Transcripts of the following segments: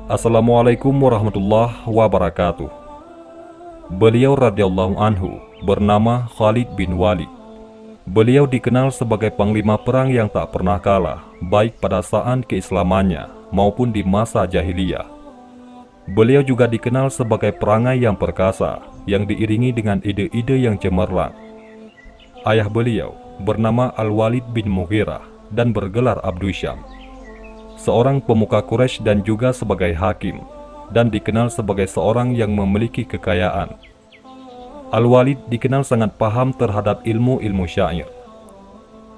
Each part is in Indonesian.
Assalamualaikum warahmatullahi wabarakatuh. Beliau radhiyallahu anhu bernama Khalid bin Walid. Beliau dikenal sebagai panglima perang yang tak pernah kalah, baik pada saat keislamannya maupun di masa jahiliyah. Beliau juga dikenal sebagai perangai yang perkasa, yang diiringi dengan ide-ide yang cemerlang. Ayah beliau bernama Al-Walid bin Mughirah dan bergelar Abdu Syam, seorang pemuka Quraisy dan juga sebagai hakim, dan dikenal sebagai seorang yang memiliki kekayaan. Al-Walid dikenal sangat paham terhadap ilmu-ilmu syair.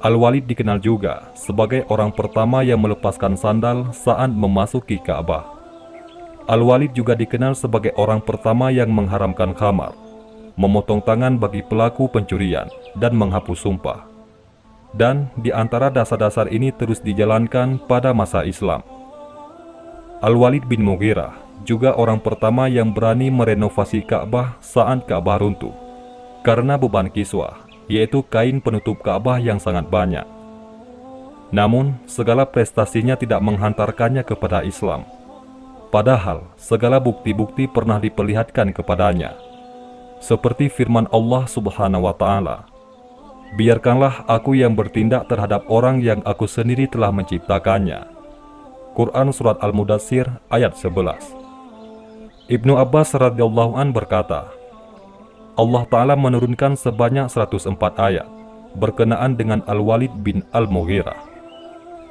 Al-Walid dikenal juga sebagai orang pertama yang melepaskan sandal saat memasuki Ka'bah. Al-Walid juga dikenal sebagai orang pertama yang mengharamkan khamar, memotong tangan bagi pelaku pencurian, dan menghapus sumpah. Dan di antara dasar-dasar ini terus dijalankan pada masa Islam. Al-Walid bin Mughirah juga orang pertama yang berani merenovasi Ka'bah saat Ka'bah runtuh karena beban kiswah, yaitu kain penutup Ka'bah yang sangat banyak. Namun, segala prestasinya tidak menghantarkannya kepada Islam. Padahal, segala bukti-bukti pernah diperlihatkan kepadanya. Seperti firman Allah Subhanahu wa Ta'ala, "Biarkanlah aku yang bertindak terhadap orang yang aku sendiri telah menciptakannya." Quran Surat Al-Mudaththir ayat 11. Ibnu Abbas radhiyallahu an berkata, Allah Ta'ala menurunkan sebanyak 104 ayat berkenaan dengan Al-Walid bin Al-Mughirah.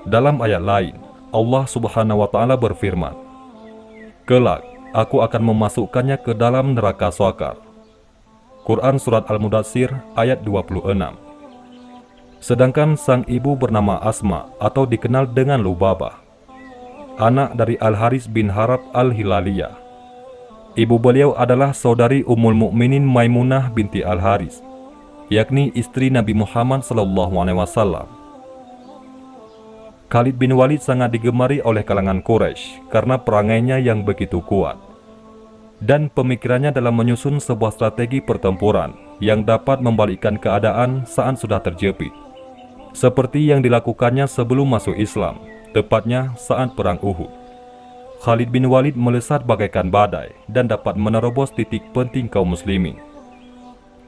Dalam ayat lain, Allah Subhanahu wa Ta'ala berfirman, "Kelak, aku akan memasukkannya ke dalam neraka Saqar." Quran Surat Al-Mudaththir ayat 26. Sedangkan sang ibu bernama Asma atau dikenal dengan Lubabah, anak dari Al-Haris bin Harab Al-Hilaliyah. Ibu beliau adalah saudari Ummul Mukminin Maimunah binti Al-Haris, yakni istri Nabi Muhammad SAW. Khalid bin Walid sangat digemari oleh kalangan Quraisy karena perangainya yang begitu kuat dan pemikirannya dalam menyusun sebuah strategi pertempuran yang dapat membalikkan keadaan saat sudah terjepit, seperti yang dilakukannya sebelum masuk Islam, tepatnya saat Perang Uhud. Khalid bin Walid melesat bagaikan badai dan dapat menerobos titik penting kaum muslimin,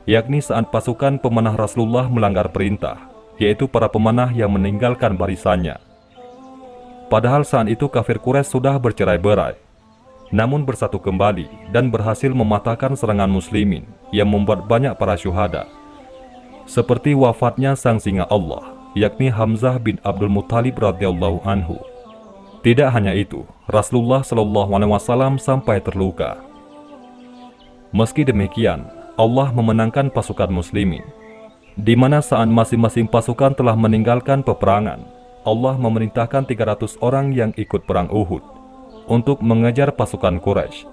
yakni saat pasukan pemanah Rasulullah melanggar perintah, yaitu para pemanah yang meninggalkan barisannya. Padahal saat itu kafir Quraisy sudah bercerai-berai, namun bersatu kembali dan berhasil mematahkan serangan muslimin yang membuat banyak para syuhada, seperti wafatnya sang singa Allah, yakni Hamzah bin Abdul Muthalib radhiyallahu anhu. Tidak hanya itu, Rasulullah SAW sampai terluka. Meski demikian, Allah memenangkan pasukan muslimin, di mana saat masing-masing pasukan telah meninggalkan peperangan, Allah memerintahkan 300 orang yang ikut perang Uhud untuk mengejar pasukan Quraisy.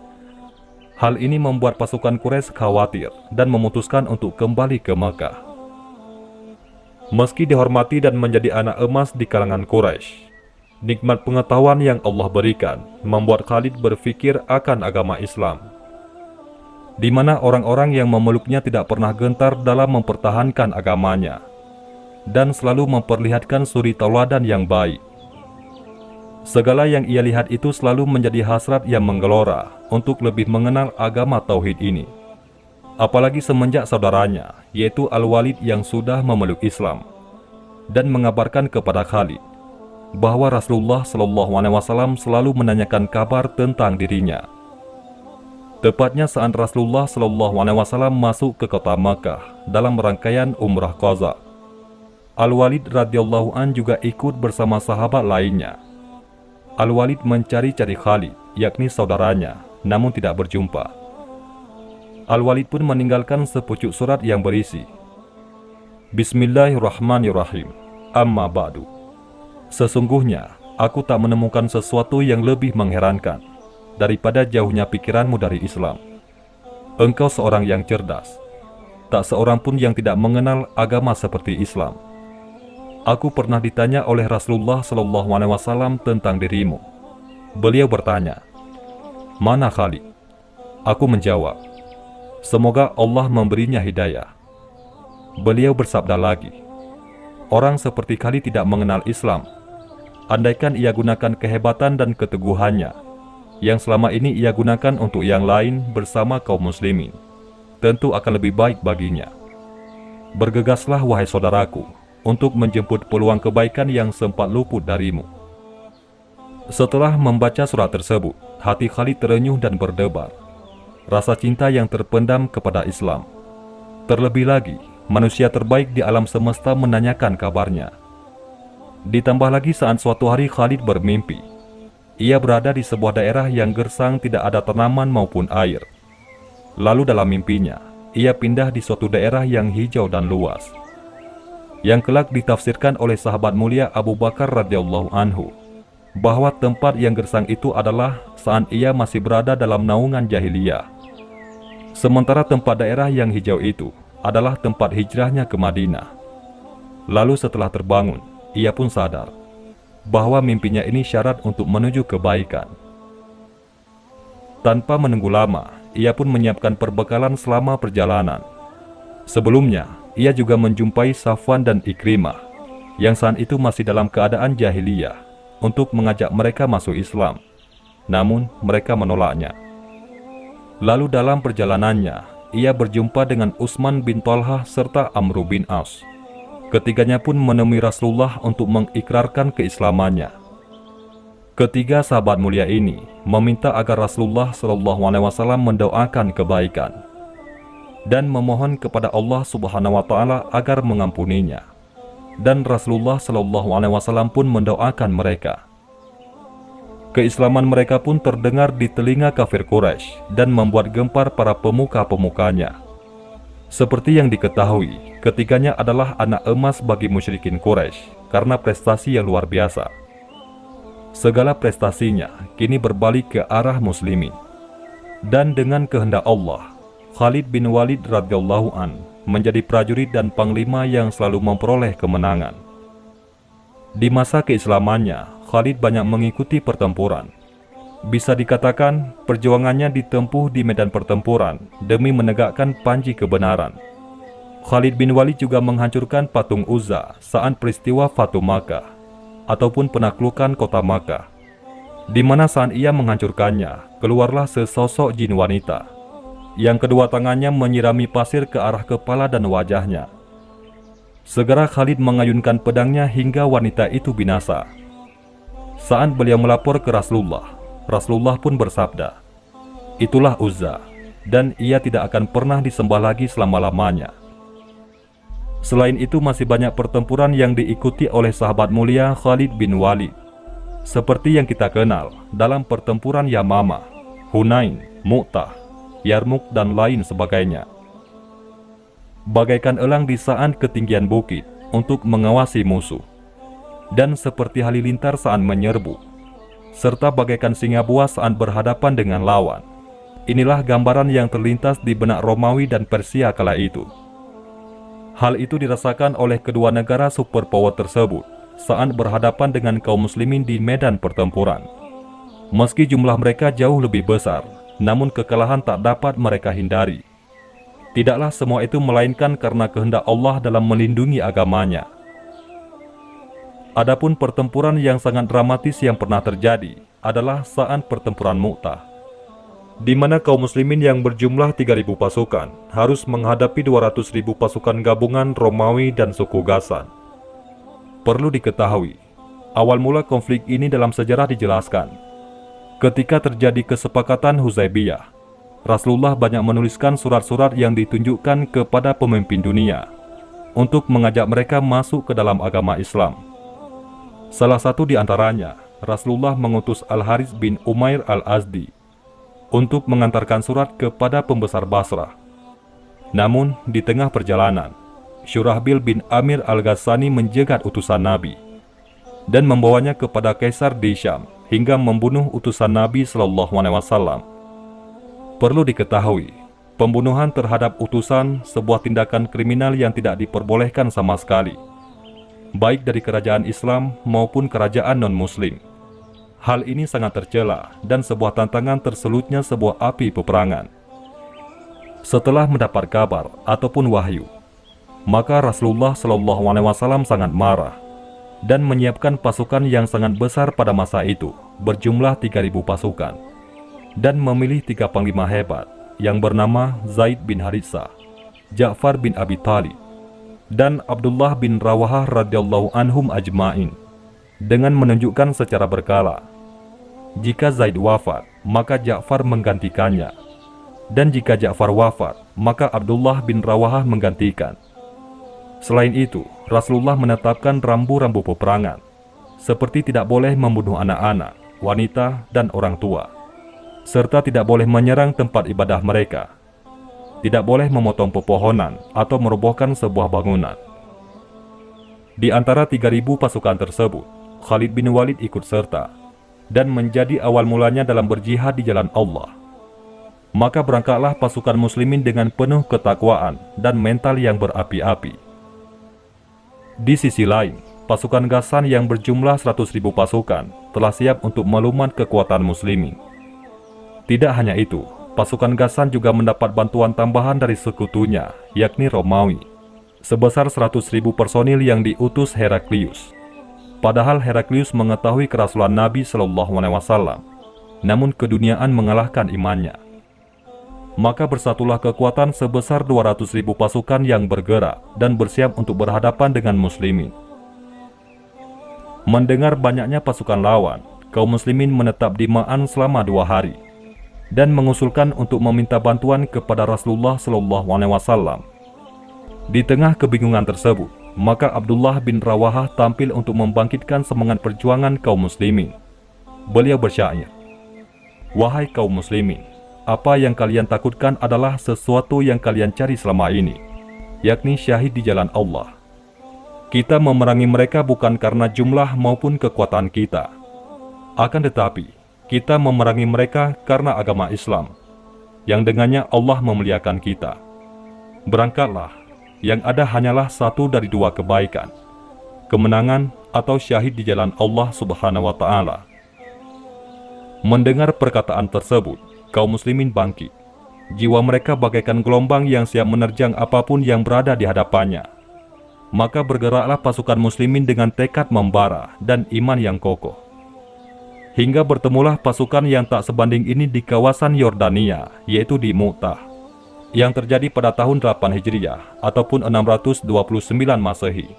Hal ini membuat pasukan Quraisy khawatir dan memutuskan untuk kembali ke Makkah. Meski dihormati dan menjadi anak emas di kalangan Quraisy, nikmat pengetahuan yang Allah berikan membuat Khalid berpikir akan agama Islam, di mana orang-orang yang memeluknya tidak pernah gentar dalam mempertahankan agamanya dan selalu memperlihatkan suri tauladan yang baik. Segala yang ia lihat itu selalu menjadi hasrat yang menggelora untuk lebih mengenal agama tauhid ini. Apalagi semenjak saudaranya, yaitu Al-Walid yang sudah memeluk Islam dan mengabarkan kepada Khalid bahwa Rasulullah SAW selalu menanyakan kabar tentang dirinya. Tepatnya saat Rasulullah SAW masuk ke kota Makkah dalam rangkaian Umrah Qaza, Al-Walid radhiyallahu an juga ikut bersama sahabat lainnya. Al-Walid mencari-cari Khalid, yakni saudaranya, namun tidak berjumpa. Al-Walid pun meninggalkan sepucuk surat yang berisi, "Bismillahirrahmanirrahim, amma ba'du. Sesungguhnya, aku tak menemukan sesuatu yang lebih mengherankan daripada jauhnya pikiranmu dari Islam. Engkau seorang yang cerdas. Tak seorang pun yang tidak mengenal agama seperti Islam. Aku pernah ditanya oleh Rasulullah SAW tentang dirimu. Beliau bertanya, 'Mana Khalid?' Aku menjawab, 'Semoga Allah memberinya hidayah.' Beliau bersabda lagi, 'Orang seperti Khalid tidak mengenal Islam. Andaikan ia gunakan kehebatan dan keteguhannya, yang selama ini ia gunakan untuk yang lain bersama kaum muslimin, tentu akan lebih baik baginya. Bergegaslah wahai saudaraku, untuk menjemput peluang kebaikan yang sempat luput darimu. Setelah membaca surat tersebut, hati Khalid terenyuh dan berdebar. Rasa cinta yang terpendam kepada Islam. Terlebih lagi, manusia terbaik di alam semesta menanyakan kabarnya. Ditambah lagi saat suatu hari Khalid bermimpi. Ia berada di sebuah daerah yang gersang, tidak ada tanaman maupun air. Lalu dalam mimpinya, ia pindah di suatu daerah yang hijau dan luas, yang kelak ditafsirkan oleh sahabat mulia Abu Bakar radhiyallahu anhu, bahwa tempat yang gersang itu adalah saat ia masih berada dalam naungan jahiliyah. Sementara tempat daerah yang hijau itu adalah tempat hijrahnya ke Madinah. Lalu setelah terbangun, ia pun sadar bahwa mimpinya ini syarat untuk menuju kebaikan. Tanpa menunggu lama, ia pun menyiapkan perbekalan selama perjalanan. Sebelumnya, ia juga menjumpai Safwan dan Ikrimah, yang saat itu masih dalam keadaan jahiliyah, untuk mengajak mereka masuk Islam. Namun, mereka menolaknya. Lalu dalam perjalanannya, ia berjumpa dengan Utsman bin Talhah serta Amr bin As. Ketiganya pun menemui Rasulullah untuk mengikrarkan keislamannya. Ketiga sahabat mulia ini meminta agar Rasulullah SAW mendoakan kebaikan dan memohon kepada Allah Subhanahu wa Ta'ala agar mengampuninya. Dan Rasulullah SAW pun mendoakan mereka. Keislaman mereka pun terdengar di telinga kafir Quraisy dan membuat gempar para pemuka-pemukanya. Seperti yang diketahui, ketiganya adalah anak emas bagi musyrikin Quraisy karena prestasi yang luar biasa. Segala prestasinya kini berbalik ke arah muslimin. Dan dengan kehendak Allah, Khalid bin Walid radhiyallahu an menjadi prajurit dan panglima yang selalu memperoleh kemenangan. Di masa keislamannya, Khalid banyak mengikuti pertempuran. Bisa dikatakan, perjuangannya ditempuh di medan pertempuran demi menegakkan panji kebenaran. Khalid bin Walid juga menghancurkan patung Uzza saat peristiwa Fatu Makkah, ataupun penaklukan kota Makkah, di mana saat ia menghancurkannya, keluarlah sesosok jin wanita, yang kedua tangannya menyirami pasir ke arah kepala dan wajahnya. Segera Khalid mengayunkan pedangnya hingga wanita itu binasa. Saat beliau melapor ke Rasulullah, Rasulullah pun bersabda, "Itulah Uzza, dan ia tidak akan pernah disembah lagi selama-lamanya." Selain itu masih banyak pertempuran yang diikuti oleh sahabat mulia Khalid bin Walid, seperti yang kita kenal dalam pertempuran Yamamah, Hunain, Mu'tah, Yarmuk, dan lain sebagainya. Bagaikan elang di saat ketinggian bukit untuk mengawasi musuh, dan seperti halilintar saat menyerbu, serta bagaikan singa buas saat berhadapan dengan lawan. Inilah gambaran yang terlintas di benak Romawi dan Persia kala itu. Hal itu dirasakan oleh kedua negara superpower tersebut saat berhadapan dengan kaum muslimin di medan pertempuran. Meski jumlah mereka jauh lebih besar, namun kekalahan tak dapat mereka hindari. Tidaklah semua itu melainkan karena kehendak Allah dalam melindungi agamanya. Adapun pertempuran yang sangat dramatis yang pernah terjadi adalah saat pertempuran Mu'tah, di mana kaum muslimin yang berjumlah 3.000 pasukan harus menghadapi 200.000 pasukan gabungan Romawi dan suku Ghassan. Perlu diketahui, awal mula konflik ini dalam sejarah dijelaskan. Ketika terjadi kesepakatan Huzaibiyah, Rasulullah banyak menuliskan surat-surat yang ditunjukkan kepada pemimpin dunia untuk mengajak mereka masuk ke dalam agama Islam. Salah satu di antaranya, Rasulullah mengutus Al-Harits bin Umair Al-Azdi untuk mengantarkan surat kepada pembesar Basrah. Namun, di tengah perjalanan, Syurahbil bin Amir Al-Ghassani menjegat utusan Nabi dan membawanya kepada Kaisar di Syam hingga membunuh utusan Nabi SAW. Perlu diketahui, pembunuhan terhadap utusan sebuah tindakan kriminal yang tidak diperbolehkan sama sekali, baik dari kerajaan Islam maupun kerajaan non-Muslim. Hal ini sangat tercela dan sebuah tantangan terselutnya sebuah api peperangan. Setelah mendapat kabar ataupun wahyu, maka Rasulullah SAW sangat marah dan menyiapkan pasukan yang sangat besar pada masa itu, berjumlah 3.000 pasukan. dan memilih 3 panglima hebat yang bernama Zaid bin Haritsah, Ja'far bin Abi Thalib, dan Abdullah bin Rawahah radhiyallahu anhum ajma'in, dengan menunjukkan secara berkala, jika Zaid wafat, maka Ja'far menggantikannya, dan jika Ja'far wafat, maka Abdullah bin Rawahah menggantikan. Selain itu, Rasulullah menetapkan rambu-rambu peperangan, seperti tidak boleh membunuh anak-anak, wanita, dan orang tua, serta tidak boleh menyerang tempat ibadah mereka, tidak boleh memotong pepohonan atau merobohkan sebuah bangunan. Di antara 3.000 pasukan tersebut, Khalid bin Walid ikut serta dan menjadi awal mulanya dalam berjihad di jalan Allah. Maka berangkatlah pasukan muslimin dengan penuh ketakwaan dan mental yang berapi-api. Di sisi lain, pasukan Ghassan yang berjumlah 100.000 pasukan telah siap untuk melumat kekuatan muslimin. Tidak hanya itu, pasukan Ghassan juga mendapat bantuan tambahan dari sekutunya, yakni Romawi, sebesar 100.000 personil yang diutus Heraklius. Padahal Heraklius mengetahui kerasulan Nabi SAW, namun keduniaan mengalahkan imannya. Maka bersatulah kekuatan sebesar 200.000 pasukan yang bergerak dan bersiap untuk berhadapan dengan muslimin. Mendengar banyaknya pasukan lawan, kaum muslimin menetap di Ma'an selama 2 hari dan mengusulkan untuk meminta bantuan kepada Rasulullah SAW. Di tengah kebingungan tersebut, maka Abdullah bin Rawahah tampil untuk membangkitkan semangat perjuangan kaum muslimin. Beliau bersyair, "Wahai kaum muslimin, apa yang kalian takutkan adalah sesuatu yang kalian cari selama ini, yakni syahid di jalan Allah. Kita memerangi mereka bukan karena jumlah maupun kekuatan kita. Akan tetapi, kita memerangi mereka karena agama Islam, yang dengannya Allah memuliakan kita. Berangkatlah, yang ada hanyalah satu dari 2 kebaikan, kemenangan atau syahid di jalan Allah Subhanahu wa Ta'ala." Mendengar perkataan tersebut, kaum muslimin bangkit. Jiwa mereka bagaikan gelombang yang siap menerjang apapun yang berada di hadapannya. Maka bergeraklah pasukan muslimin dengan tekad membara dan iman yang kokoh. Hingga bertemulah pasukan yang tak sebanding ini di kawasan Yordania, yaitu di Mu'tah, yang terjadi pada tahun 8 Hijriah ataupun 629 Masehi.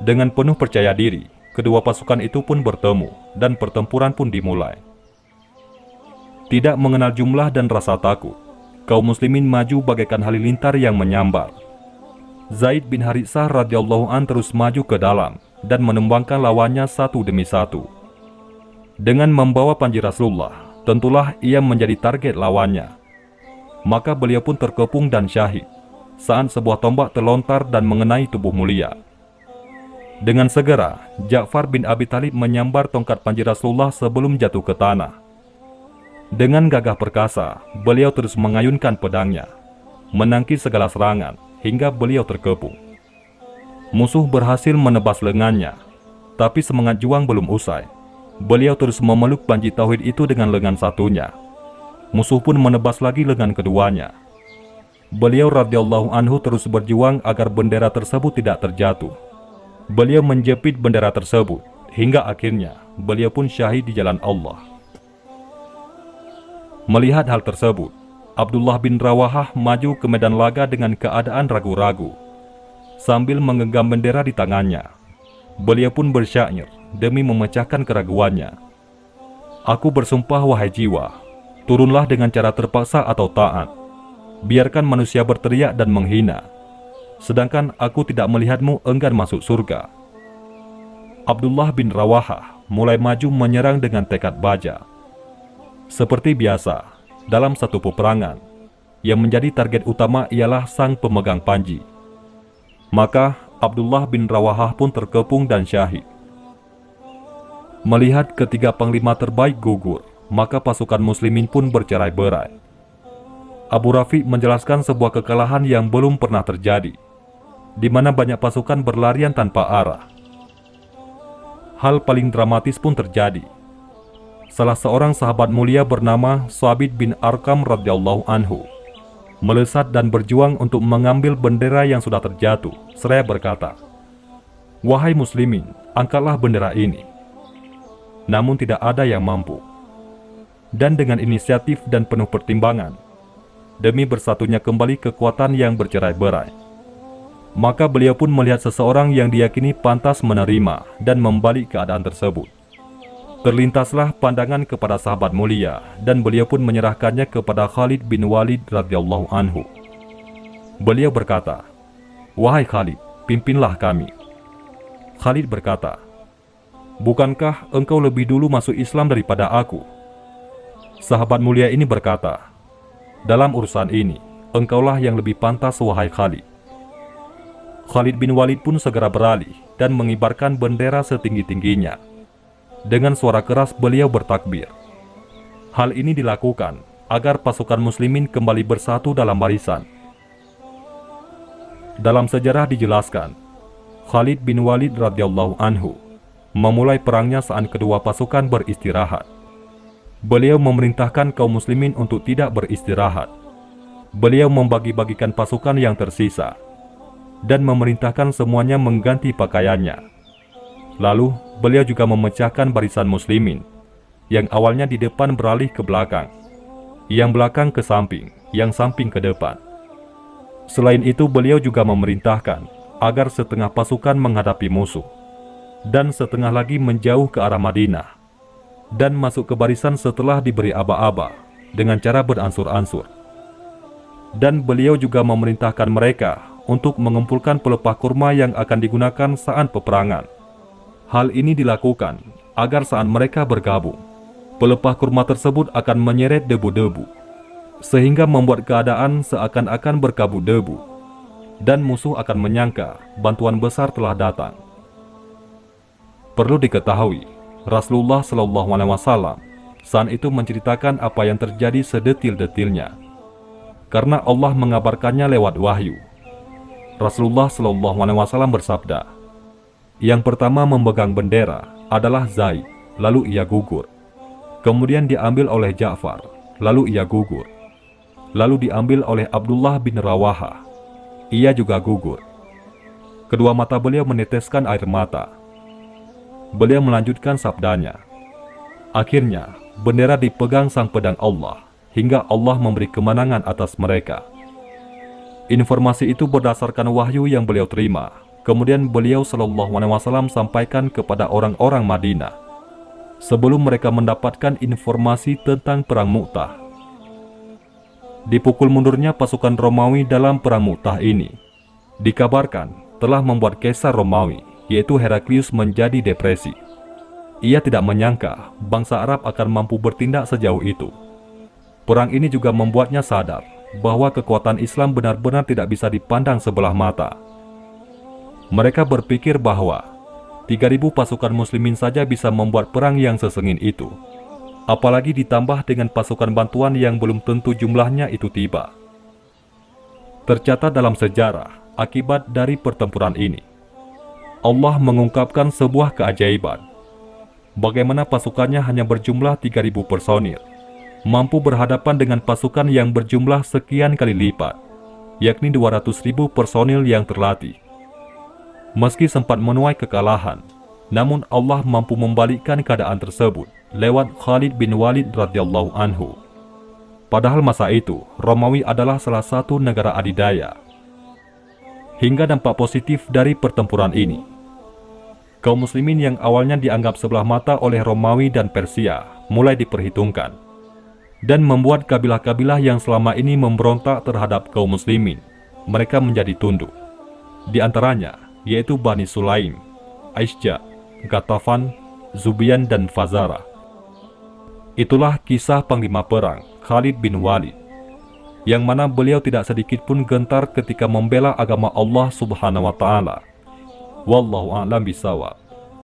Dengan penuh percaya diri, kedua pasukan itu pun bertemu dan pertempuran pun dimulai. Tidak mengenal jumlah dan rasa takut, kaum muslimin maju bagaikan halilintar yang menyambar. Zaid bin Haritsah radhiyallahu an terus maju ke dalam dan menumbangkan lawannya satu demi satu. Dengan membawa panji Rasulullah, tentulah ia menjadi target lawannya. Maka beliau pun terkepung dan syahid saat sebuah tombak terlontar dan mengenai tubuh mulia. Dengan segera, Ja'far bin Abi Thalib menyambar tongkat panji Rasulullah sebelum jatuh ke tanah. Dengan gagah perkasa, beliau terus mengayunkan pedangnya, menangkis segala serangan hingga beliau terkepung. Musuh berhasil menebas lengannya, tapi semangat juang belum usai. Beliau terus memeluk panji tauhid itu dengan lengan satunya. Musuh pun menebas lagi lengan keduanya. Beliau radhiyallahu anhu terus berjuang agar bendera tersebut tidak terjatuh. Beliau menjepit bendera tersebut hingga akhirnya beliau pun syahid di jalan Allah. Melihat hal tersebut, Abdullah bin Rawahah maju ke medan laga dengan keadaan ragu-ragu, sambil menggenggam bendera di tangannya. Beliau pun bersyair demi memecahkan keraguannya. "Aku bersumpah wahai jiwa, turunlah dengan cara terpaksa atau taat. Biarkan manusia berteriak dan menghina, sedangkan aku tidak melihatmu enggan masuk surga." Abdullah bin Rawahah mulai maju menyerang dengan tekad baja. Seperti biasa, dalam satu peperangan, yang menjadi target utama ialah sang pemegang panji. Maka Abdullah bin Rawahah pun terkepung dan syahid. Melihat ketiga panglima terbaik gugur, maka pasukan muslimin pun bercerai-berai. Abu Rafi menjelaskan sebuah kekalahan yang belum pernah terjadi, di mana banyak pasukan berlarian tanpa arah. Hal paling dramatis pun terjadi. Salah seorang sahabat mulia bernama Thabit bin Arqam radhiyallahu anhu melesat dan berjuang untuk mengambil bendera yang sudah terjatuh, seraya berkata, "Wahai muslimin, angkatlah bendera ini." Namun tidak ada yang mampu. dan dengan inisiatif dan penuh pertimbangan, demi bersatunya kembali kekuatan yang bercerai-berai. Maka beliau pun melihat seseorang yang diyakini pantas menerima dan membalik keadaan tersebut. Terlintaslah pandangan kepada sahabat mulia dan beliau pun menyerahkannya kepada Khalid bin Walid radhiyallahu anhu. Beliau berkata, "Wahai Khalid, pimpinlah kami." Khalid berkata, "Bukankah engkau lebih dulu masuk Islam daripada aku?" Sahabat mulia ini berkata, "Dalam urusan ini, engkaulah yang lebih pantas, wahai Khalid." Khalid bin Walid pun segera beralih dan mengibarkan bendera setinggi-tingginya. Dengan suara keras beliau bertakbir. Hal ini dilakukan agar pasukan muslimin kembali bersatu dalam barisan. Dalam sejarah dijelaskan, Khalid bin Walid radhiyallahu anhu memulai perangnya saat kedua pasukan beristirahat. Beliau memerintahkan kaum muslimin untuk tidak beristirahat. Beliau membagi-bagikan pasukan yang tersisa dan memerintahkan semuanya mengganti pakaiannya. Lalu, beliau juga memecahkan barisan muslimin, yang awalnya di depan beralih ke belakang, yang belakang ke samping, yang samping ke depan. Selain itu, beliau juga memerintahkan agar setengah pasukan menghadapi musuh, dan setengah lagi menjauh ke arah Madinah, dan masuk ke barisan setelah diberi aba-aba, dengan cara beransur-ansur. Dan beliau juga memerintahkan mereka untuk mengumpulkan pelepah kurma yang akan digunakan saat peperangan. Hal ini dilakukan agar saat mereka bergabung, pelepah kurma tersebut akan menyeret debu-debu, sehingga membuat keadaan seakan-akan berkabut debu, dan musuh akan menyangka bantuan besar telah datang. Perlu diketahui, Rasulullah SAW saat itu menceritakan apa yang terjadi sedetil-detilnya, karena Allah mengabarkannya lewat wahyu. Rasulullah SAW bersabda, "Yang pertama memegang bendera adalah Zaid, lalu ia gugur. Kemudian diambil oleh Ja'far, lalu ia gugur. Lalu diambil oleh Abdullah bin Rawaha, ia juga gugur." Kedua mata beliau meneteskan air mata. Beliau melanjutkan sabdanya, "Akhirnya bendera dipegang sang pedang Allah, hingga Allah memberi kemenangan atas mereka." Informasi itu berdasarkan wahyu yang beliau terima. Kemudian beliau SAW sampaikan kepada orang-orang Madinah sebelum mereka mendapatkan informasi tentang perang Mu'tah. Dipukul mundurnya pasukan Romawi dalam perang Mu'tah ini dikabarkan telah membuat Kaisar Romawi, yaitu Heraklius, menjadi depresi. Ia tidak menyangka bangsa Arab akan mampu bertindak sejauh itu. Perang ini juga membuatnya sadar bahwa kekuatan Islam benar-benar tidak bisa dipandang sebelah mata. Mereka berpikir bahwa 3.000 pasukan muslimin saja bisa membuat perang yang sesengit itu, apalagi ditambah dengan pasukan bantuan yang belum tentu jumlahnya itu tiba. Tercatat dalam sejarah akibat dari pertempuran ini, Allah mengungkapkan sebuah keajaiban, bagaimana pasukannya hanya berjumlah 3.000 personil mampu berhadapan dengan pasukan yang berjumlah sekian kali lipat, yakni 200.000 personil yang terlatih. Meski sempat menuai kekalahan, namun Allah mampu membalikkan keadaan tersebut lewat Khalid bin Walid radhiyallahu anhu. Padahal masa itu, Romawi adalah salah satu negara adidaya. Hingga dampak positif dari pertempuran ini, kaum muslimin yang awalnya dianggap sebelah mata oleh Romawi dan Persia mulai diperhitungkan, dan membuat kabilah-kabilah yang selama ini memberontak terhadap kaum muslimin, mereka menjadi tunduk. Di antaranya, yaitu Bani Sulaim, Aisja, Ghatafan, Zubian, dan Fazara. Itulah kisah panglima perang Khalid bin Walid, yang mana beliau tidak sedikit pun gentar ketika membela agama Allah Subhanahu wa Ta'ala. Wallahu a'lam bishawab.